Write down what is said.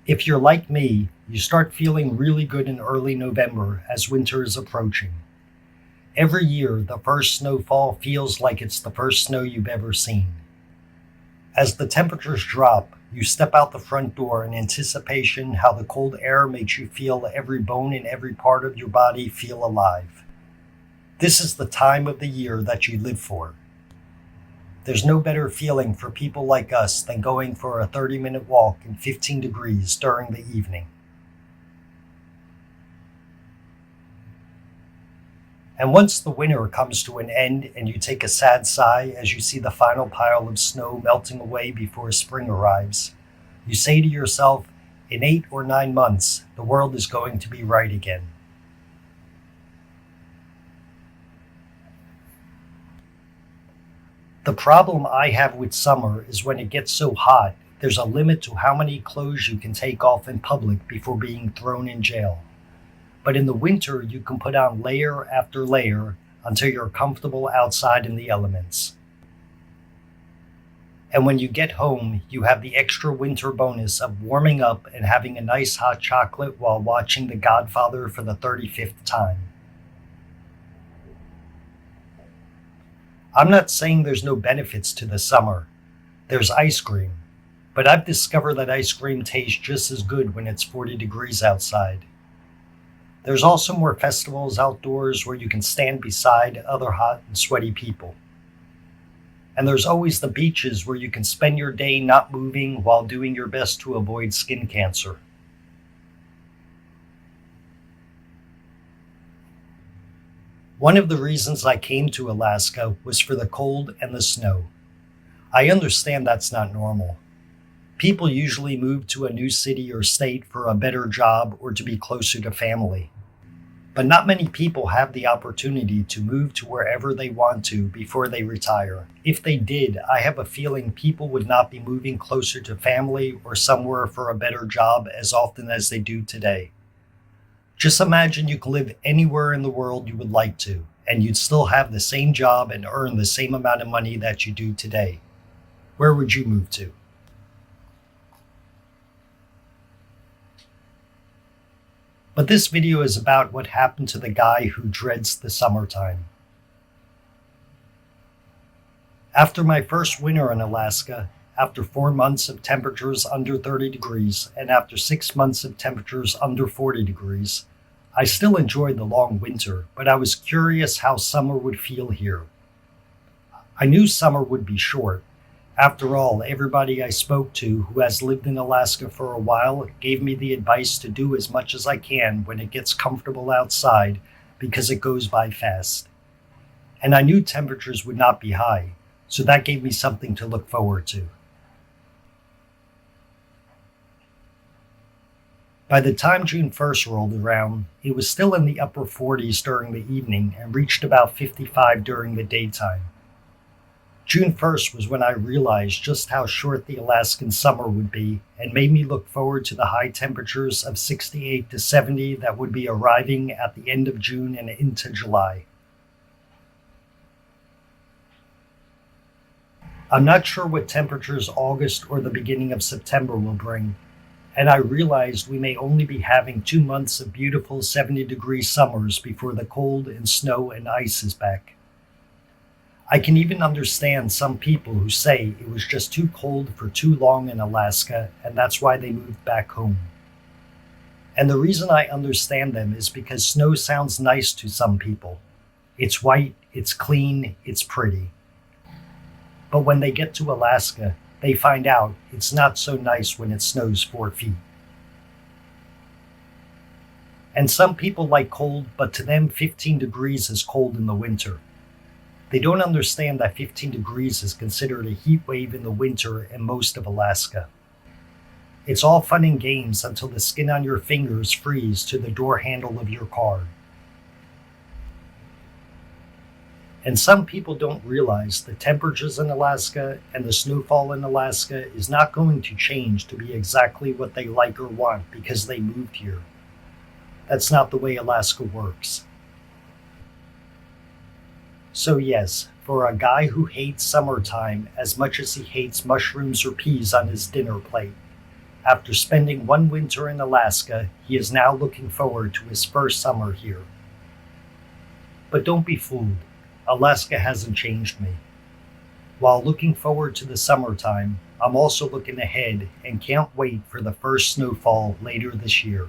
If you're like me, you start feeling really good in early November as winter is approaching. Every year, the first snowfall feels like it's the first snow you've ever seen. As the temperatures drop, you step out the front door in anticipation how the cold air makes you feel every bone in every part of your body feel alive. This is the time of the year that you live for. There's no better feeling for people like us than going for a 30-minute walk in 15 degrees during the evening. And once the winter comes to an end and you take a sad sigh as you see the final pile of snow melting away before spring arrives, you say to yourself, in 8 or 9 months, the world is going to be right again. The problem I have with summer is when it gets so hot, there's a limit to how many clothes you can take off in public before being thrown in jail. But in the winter, you can put on layer after layer until you're comfortable outside in the elements. And when you get home, you have the extra winter bonus of warming up and having a nice hot chocolate while watching The Godfather for the 35th time. I'm not saying there's no benefits to the summer. There's ice cream, but I've discovered that ice cream tastes just as good when it's 40 degrees outside. There's also more festivals outdoors where you can stand beside other hot and sweaty people. And there's always the beaches where you can spend your day not moving while doing your best to avoid skin cancer. One of the reasons I came to Alaska was for the cold and the snow. I understand that's not normal. People usually move to a new city or state for a better job or to be closer to family. But not many people have the opportunity to move to wherever they want to before they retire. If they did, I have a feeling people would not be moving closer to family or somewhere for a better job as often as they do today. Just imagine you can live anywhere in the world you would like to, and you'd still have the same job and earn the same amount of money that you do today. Where would you move to? But this video is about what happened to the guy who dreads the summertime. After my first winter in Alaska, after 4 months of temperatures under 30 degrees, and after 6 months of temperatures under 40 degrees, I still enjoyed the long winter, but I was curious how summer would feel here. I knew summer would be short. After all, everybody I spoke to who has lived in Alaska for a while gave me the advice to do as much as I can when it gets comfortable outside because it goes by fast. And I knew temperatures would not be high, so that gave me something to look forward to. By the time June 1st rolled around, it was still in the upper 40s during the evening and reached about 55 during the daytime. June 1st was when I realized just how short the Alaskan summer would be and made me look forward to the high temperatures of 68 to 70 that would be arriving at the end of June and into July. I'm not sure what temperatures August or the beginning of September will bring, and I realized we may only be having 2 months of beautiful 70-degree summers before the cold and snow and ice is back. I can even understand some people who say it was just too cold for too long in Alaska, and that's why they moved back home. And the reason I understand them is because snow sounds nice to some people. It's white, it's clean, it's pretty. But when they get to Alaska, they find out it's not so nice when it snows 4 feet. And some people like cold, but to them 15 degrees is cold in the winter. They don't understand that 15 degrees is considered a heat wave in the winter in most of Alaska. It's all fun and games until the skin on your fingers freeze to the door handle of your car. And some people don't realize the temperatures in Alaska and the snowfall in Alaska is not going to change to be exactly what they like or want because they moved here. That's not the way Alaska works. So yes, for a guy who hates summertime as much as he hates mushrooms or peas on his dinner plate, After spending one winter in Alaska, he is now looking forward to his first summer here. But don't be fooled, Alaska hasn't changed me. While looking forward to the summertime, I'm also looking ahead and can't wait for the first snowfall later this year.